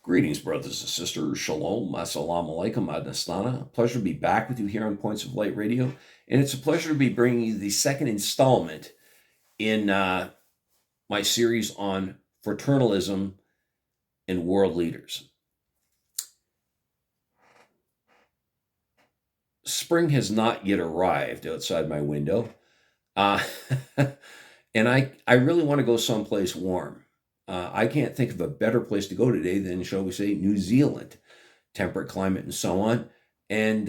Greetings, brothers and sisters. Shalom, assalamu alaikum, adnastana. A pleasure to be back with you here on Points of Light Radio. And it's a pleasure to be bringing you the second installment in my series on fraternalism and world leaders. Spring has not yet arrived outside my window. And I really want to go someplace warm. I can't think of a better place to go today than, shall we say, New Zealand, temperate climate and so on. And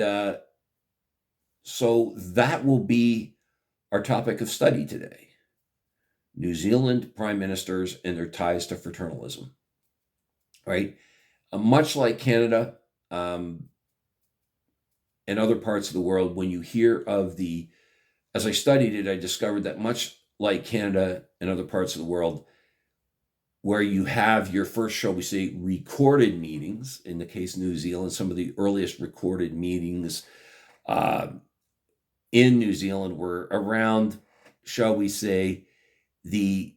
so that will be our topic of study today. New Zealand prime ministers and their ties to fraternalism, right? Much like Canada and other parts of the world, when you hear of as I studied it, I discovered that much like Canada and other parts of the world, where you have your first, shall we say, recorded meetings, in the case of New Zealand, some of the earliest recorded meetings in New Zealand were around, shall we say, the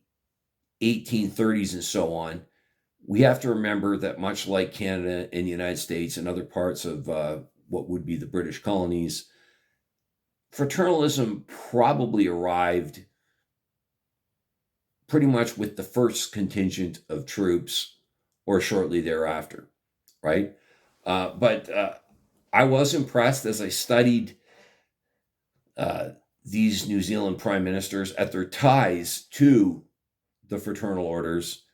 1830s and so on. We have to remember that much like Canada and the United States and other parts of what would be the British colonies, fraternalism probably arrived pretty much with the first contingent of troops or shortly thereafter, right? But I was impressed as I studied these New Zealand prime ministers at their ties to the fraternal orders.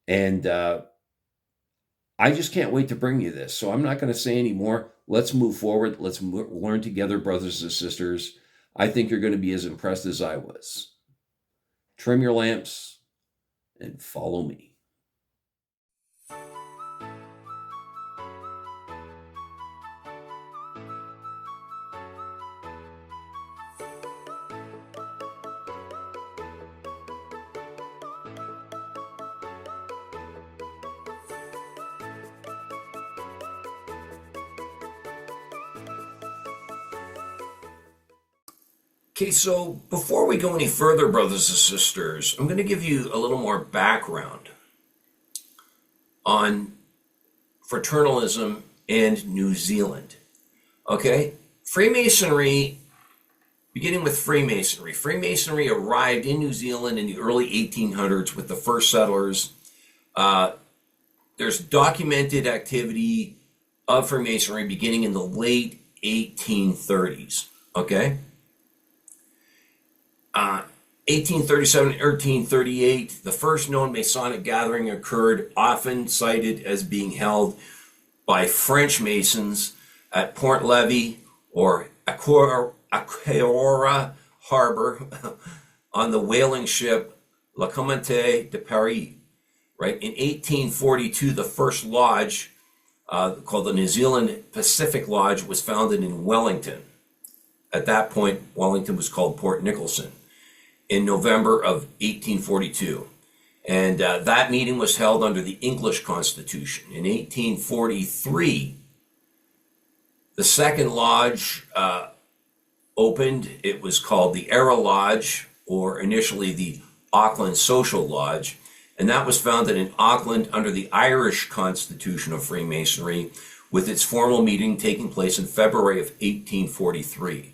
And I just can't wait to bring you this. So I'm not going to say any more. Let's move forward. Let's learn together, brothers and sisters. I think you're going to be as impressed as I was. Trim your lamps and follow me. Okay, so before we go any further, brothers and sisters, I'm going to give you a little more background on fraternalism and New Zealand. Okay, Freemasonry, beginning with Freemasonry. Freemasonry arrived in New Zealand in the early 1800s with the first settlers. There's documented activity of Freemasonry beginning in the late 1830s. Okay. 1837 and 1838, the first known Masonic gathering occurred, often cited as being held by French Masons at Port Levy or Acaora Harbor on the whaling ship La Comté de Paris. Right in 1842, the first lodge, called the New Zealand Pacific Lodge, was founded in Wellington. At that point, Wellington was called Port Nicholson. In November of 1842. And that meeting was held under the English Constitution. In 1843, the second lodge opened. It was called the Era Lodge, or initially the Auckland Social Lodge. And that was founded in Auckland under the Irish Constitution of Freemasonry, with its formal meeting taking place in February of 1843.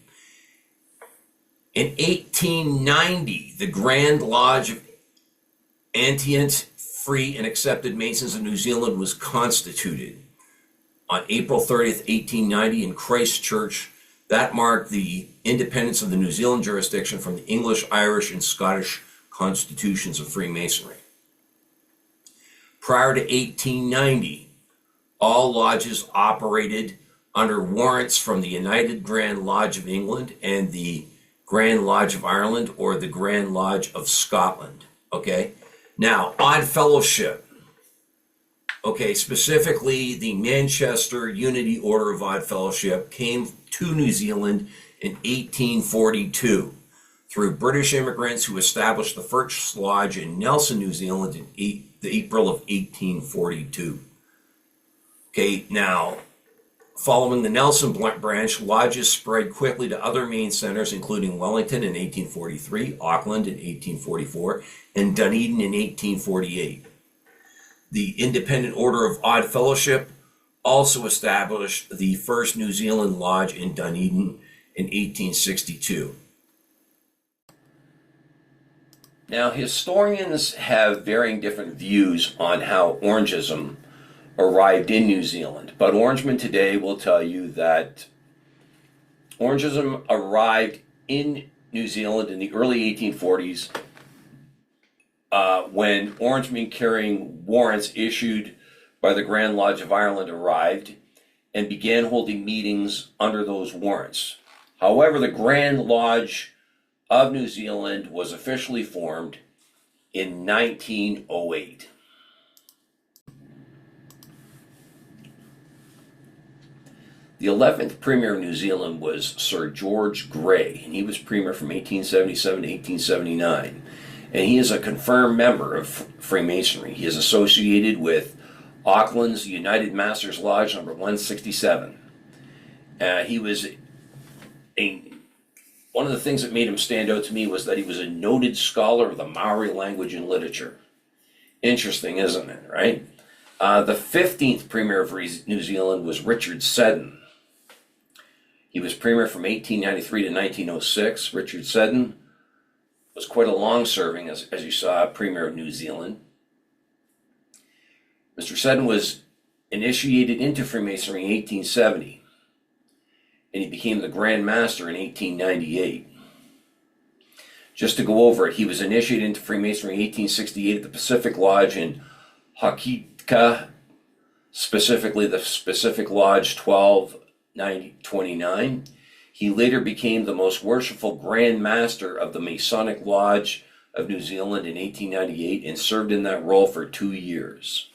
In 1890, the Grand Lodge of Antient Free and Accepted Masons of New Zealand was constituted. On April 30th, 1890, in Christchurch, that marked the independence of the New Zealand jurisdiction from the English, Irish, and Scottish constitutions of Freemasonry. Prior to 1890, all lodges operated under warrants from the United Grand Lodge of England and the Grand Lodge of Ireland, or the Grand Lodge of Scotland. Okay, now Odd Fellowship. Okay, specifically the Manchester Unity Order of Odd Fellowship came to New Zealand in 1842 through British immigrants who established the first lodge in Nelson, New Zealand in April of 1842. Okay, now, following the Nelson branch, lodges spread quickly to other main centers, including Wellington in 1843, Auckland in 1844, and Dunedin in 1848. the Independent Order of Odd Fellowship also established the first New Zealand lodge in Dunedin in 1862. Now, historians have varying different views on how Orangism arrived in New Zealand, but Orangemen today will tell you that Orangism arrived in New Zealand in the early 1840s when Orangemen carrying warrants issued by the Grand Lodge of Ireland arrived and began holding meetings under those warrants. However, the Grand Lodge of New Zealand was officially formed in 1908. The 11th Premier of New Zealand was Sir George Grey, and he was Premier from 1877 to 1879. And he is a confirmed member of Freemasonry. He is associated with Auckland's United Masters Lodge number 167. He was one of the things that made him stand out to me was that he was a noted scholar of the Maori language and literature. Interesting, isn't it, right? The 15th Premier of New Zealand was Richard Seddon. He was Premier from 1893 to 1906. Richard Seddon was quite a long-serving, as you saw, Premier of New Zealand. Mr. Seddon was initiated into Freemasonry in 1870. And he became the Grand Master in 1898. Just to go over it, he was initiated into Freemasonry in 1868 at the Pacific Lodge in Hakika, specifically the Pacific Lodge 1229. He later became the most worshipful Grand Master of the Masonic Lodge of New Zealand in 1898 and served in that role for 2 years.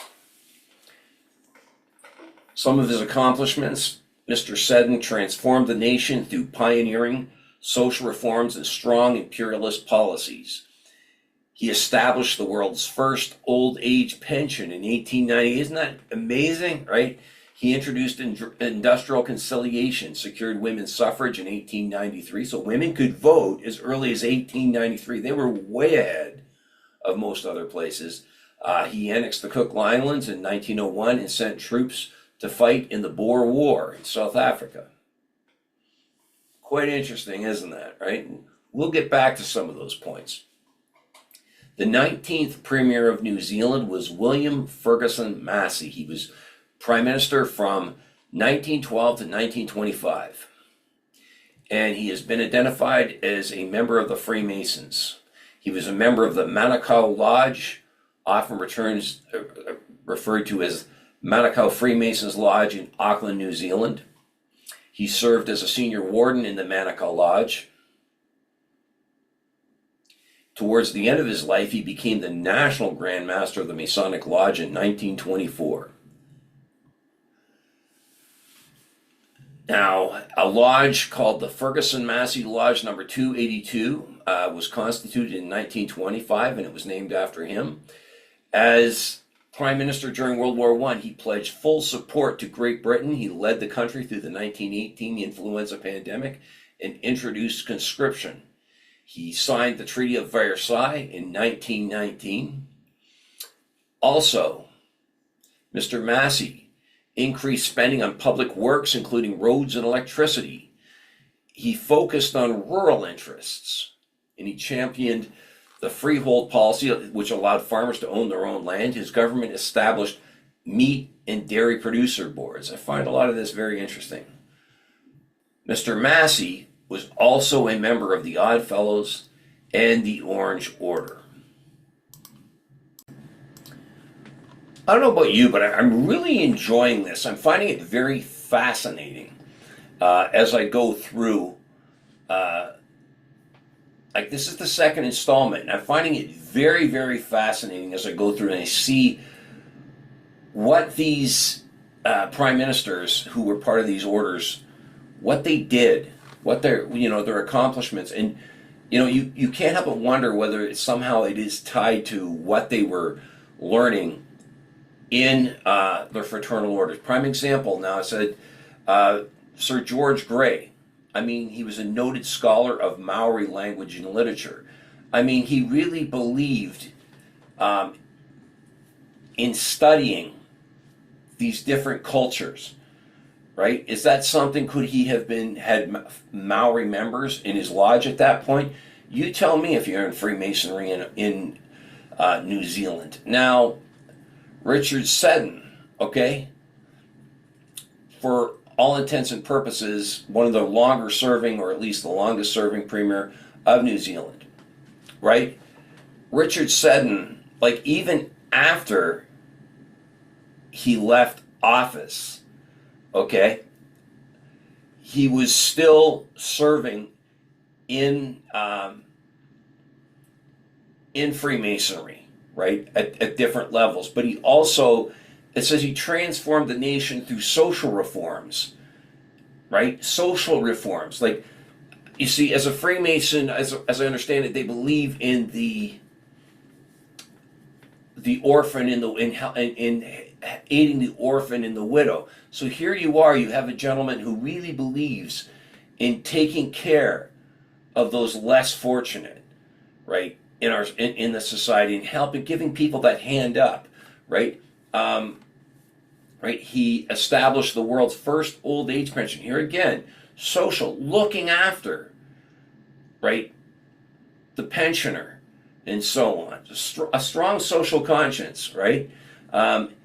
Some of his accomplishments: Mr. Seddon transformed the nation through pioneering social reforms and strong imperialist policies. He established the world's first old age pension in 1890. Isn't that amazing, right? He introduced industrial conciliation, secured women's suffrage in 1893, so women could vote as early as 1893. They were way ahead of most other places. He annexed the Cook Islands in 1901 and sent troops to fight in the Boer War in South Africa. Quite interesting, isn't that, right? We'll get back to some of those points. The 19th Premier of New Zealand was William Ferguson Massey. He was Prime Minister from 1912 to 1925. And he has been identified as a member of the Freemasons. He was a member of the Manukau Lodge, often referred to as Manukau Freemasons Lodge in Auckland, New Zealand. He served as a senior warden in the Manukau Lodge. Towards the end of his life, he became the National Grand Master of the Masonic Lodge in 1924. Now, a lodge called the Ferguson Massey Lodge number 282 was constituted in 1925, and it was named after him. As Prime Minister during World War I, he pledged full support to Great Britain. He led the country through the 1918 influenza pandemic and introduced conscription. He signed the Treaty of Versailles in 1919. Also, Mr. Massey increased spending on public works, including roads and electricity. He focused on rural interests, and he championed the freehold policy, which allowed farmers to own their own land. His government established meat and dairy producer boards. I find a lot of this very interesting. Mr. Massey was also a member of the Odd Fellows and the Orange Order. I don't know about you, but I'm really enjoying this. I'm finding it very fascinating as I go through. Like, this is the second installment, and I'm finding it very, very fascinating as I go through and I see what these prime ministers who were part of these orders, what they did, what their accomplishments, and you can't help but wonder whether somehow it is tied to what they were learning in their fraternal orders. Prime example now, I said Sir George Grey. I mean, he was a noted scholar of Maori language and literature. I mean, he really believed in studying these different cultures, right? Is that something, could he have had Maori members in his lodge at that point? You tell me if you're in Freemasonry in New Zealand. Now, Richard Seddon, okay, for all intents and purposes, one of the longer serving, or at least the longest serving premier of New Zealand, right? Richard Seddon, like, even after he left office, okay, he was still serving in Freemasonry, right, at different levels. But he also, it says he transformed the nation through social reforms, right? Social reforms. Like, you see, as a Freemason, as I understand it, they believe in the orphan, in aiding the orphan and the widow. So here you are, you have a gentleman who really believes in taking care of those less fortunate, right, in the society, and helping, giving people that hand up, right? Right. He established the world's first old age pension. Here again, social, looking after, right, the pensioner, and so on. A strong social conscience, right?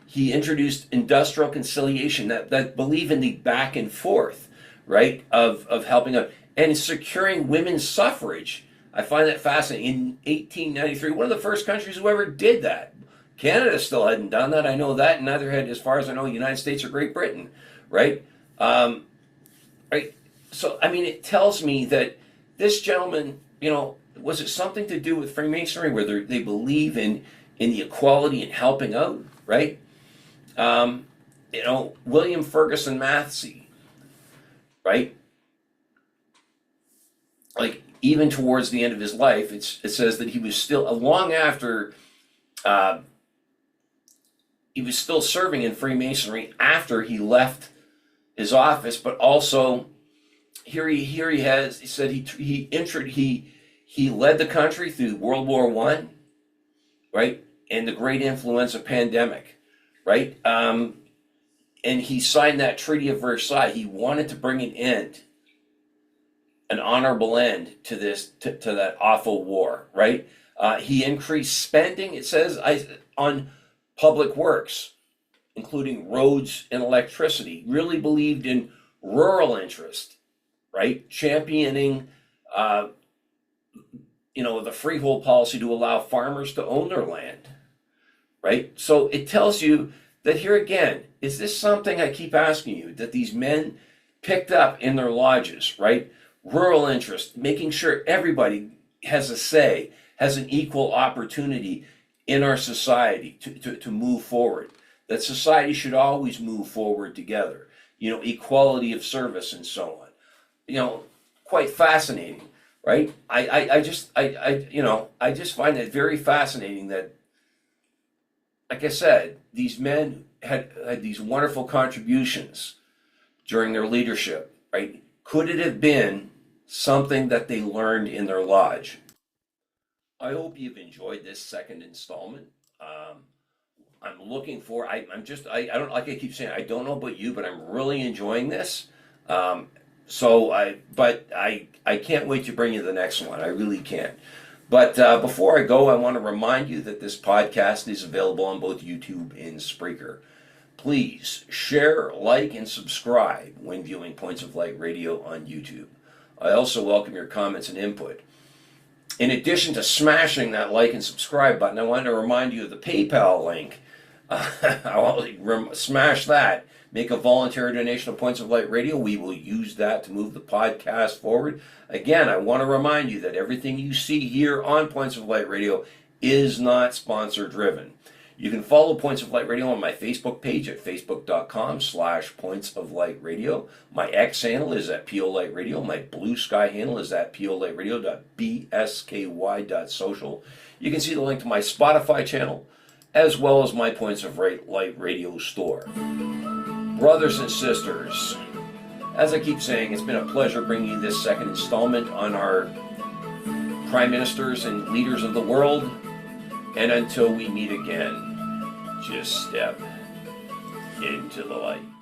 He introduced industrial conciliation, that believe in the back and forth, right, of helping out, and securing women's suffrage. I find that fascinating. In 1893, one of the first countries who ever did that. Canada still hadn't done that, I know that, and neither had, as far as I know, the United States or Great Britain, right? Right. So, I mean, it tells me that this gentleman, was it something to do with Freemasonry, where they believe in the equality and helping out, right? William Ferguson Massey, right? Like, even towards the end of his life, it says that he was still, long after, he was still serving in Freemasonry after he left his office, but also he said he led the country through World War I, right, and the great influenza pandemic, right, and he signed that Treaty of Versailles. He wanted to bring an honorable end to that awful war, right? He increased spending, it says, on public works, including roads and electricity. Really believed in rural interest, right? Championing, the freehold policy to allow farmers to own their land, right? So it tells you that, here again, is this something, I keep asking you, that these men picked up in their lodges, right? Rural interest, making sure everybody has a say, has an equal opportunity in our society to move forward. That society should always move forward together. Equality of service and so on. Quite fascinating, right? I just find it very fascinating that, like I said, these men had these wonderful contributions during their leadership, right? Could it have been something that they learned in their lodge? I hope you've enjoyed this second installment. I'm looking for, I don't, like I keep saying, I don't know about you, but I'm really enjoying this. But I can't wait to bring you the next one. I really can't. But before I go, I want to remind you that this podcast is available on both YouTube and Spreaker. Please share, like, and subscribe when viewing Points of Light Radio on YouTube. I also welcome your comments and input. In addition to smashing that like and subscribe button, I want to remind you of the PayPal link. Smash that. Make a voluntary donation of Points of Light Radio. We will use that to move the podcast forward. Again, I want to remind you that everything you see here on Points of Light Radio is not sponsor driven. You can follow Points of Light Radio on my Facebook page at facebook.com/Points of Light Radio. My X handle is at PO Light Radio. My Bluesky handle is at POLightRadio.bsky.social. You can see the link to my Spotify channel, as well as my Points of Light Radio store. Brothers and sisters, as I keep saying, it's been a pleasure bringing you this second installment on our prime ministers and leaders of the world. And until we meet again, Just step into the light.